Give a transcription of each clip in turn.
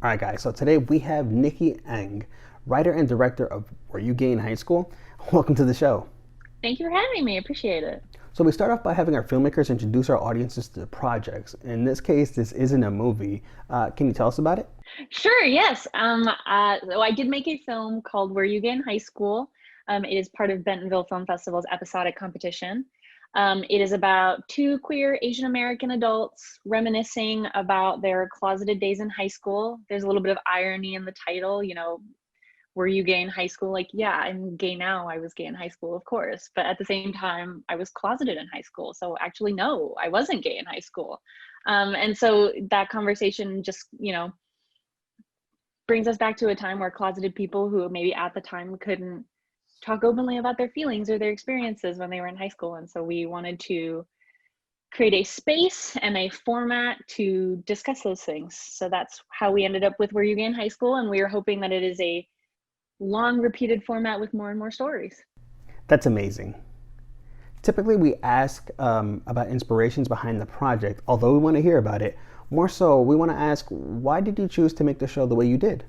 All right, guys, so today we have Niki, writer and director of Were You Gay in High School? Welcome to the show. Thank you for having me. Appreciate it. So we start off by having our filmmakers introduce our audiences to the projects. In this case, this isn't a movie. Can you tell us about it? Sure, yes. So I did make a film called Were You Gay in High School? It is part of Bentonville Film Festival's episodic competition. It is about two queer Asian American adults reminiscing about their closeted days in high school. There's a little bit of irony in the title, were you gay in high school? Like, yeah, I'm gay now. I was gay in high school, of course. But at the same time, I was closeted in high school. So actually, no, I wasn't gay in high school. And so that conversation just, brings us back to a time where closeted people who maybe at the time couldn't talk openly about their feelings or their experiences when they were in high school. And so we wanted to create a space and a format to discuss those things. So that's how we ended up with Were You Gay in High School? And we are hoping that it is a long repeated format with more and more stories. That's amazing. Typically, we ask about inspirations behind the project, although we want to hear about it. More so, we want to ask, why did you choose to make the show the way you did?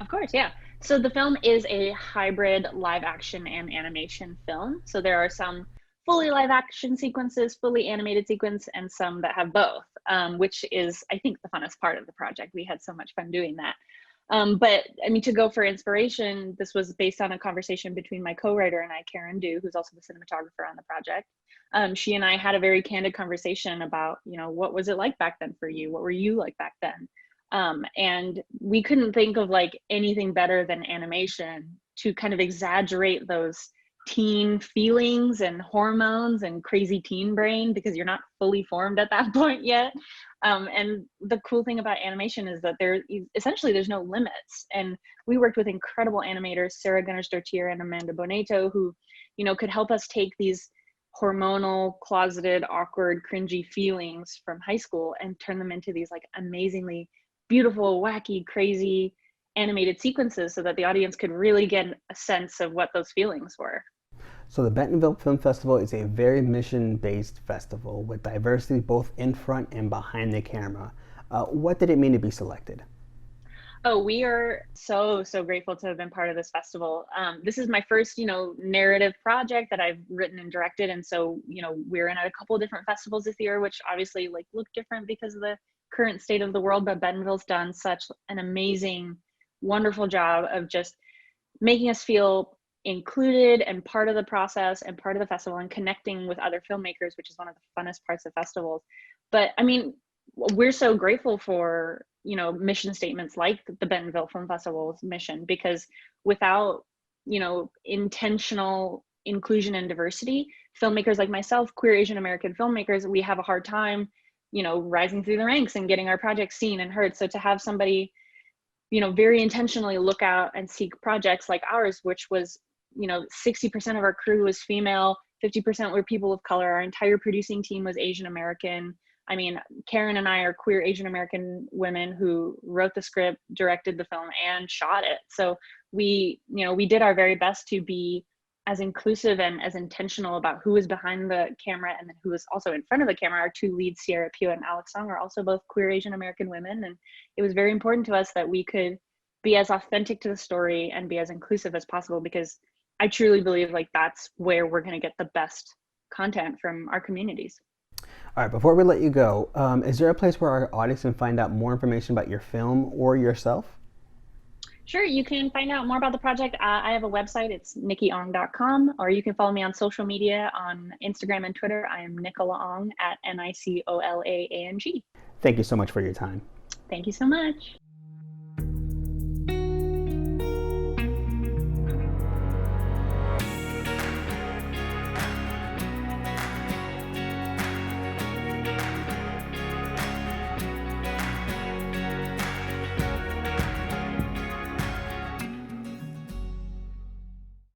Of course, yeah. So the film is a hybrid live action and animation film. So there are some fully live action sequences, fully animated sequence, and some that have both, which is, I think, the funnest part of the project. We had so much fun doing that. But I mean, to go for inspiration, this was based on a conversation between my co-writer and I, Karen Du, who's also the cinematographer on the project. She and I had a very candid conversation about, what was it like back then for you? What were you like back then? And we couldn't think of like anything better than animation to kind of exaggerate those teen feelings and hormones and crazy teen brain, because you're not fully formed at that point yet. And the cool thing about animation is that there's no limits. And we worked with incredible animators, Sarah Gunner-Stortier and Amanda Boneto, who, could help us take these hormonal, closeted, awkward, cringy feelings from high school and turn them into these like amazingly beautiful, wacky, crazy animated sequences so that the audience could really get a sense of what those feelings were. So, the Bentonville Film Festival is a very mission based festival with diversity both in front and behind the camera. What did it mean to be selected? Oh, we are so, so grateful to have been part of this festival. This is my first, narrative project that I've written and directed. And so, we're in a couple of different festivals this year, which obviously like look different because of the current state of the world. But Bentonville's done such an amazing, wonderful job of just making us feel included and part of the process and part of the festival and connecting with other filmmakers, which is one of the funnest parts of festivals. But I mean, we're so grateful for, mission statements like the Bentonville Film Festival's mission, because without, intentional inclusion and diversity, filmmakers like myself, queer Asian American filmmakers, we have a hard time, rising through the ranks and getting our projects seen and heard. So to have somebody, very intentionally look out and seek projects like ours, which was, 60% of our crew was female, 50% were people of color. Our entire producing team was Asian American. I mean, Karen and I are queer Asian American women who wrote the script, directed the film, and shot it. So we did our very best to be as inclusive and as intentional about who was behind the camera and then who was also in front of the camera. Our two leads, Sierra Pugh and Alex Song, are also both queer Asian American women. And it was very important to us that we could be as authentic to the story and be as inclusive as possible, because I truly believe like that's where we're going to get the best content from our communities. All right, before we let you go, is there a place where our audience can find out more information about your film or yourself? Sure, you can find out more about the project. I have a website, it's nikiong.com, or you can follow me on social media on Instagram and Twitter. I am Nicola Ong at Nicolaang. Thank you so much for your time. Thank you so much.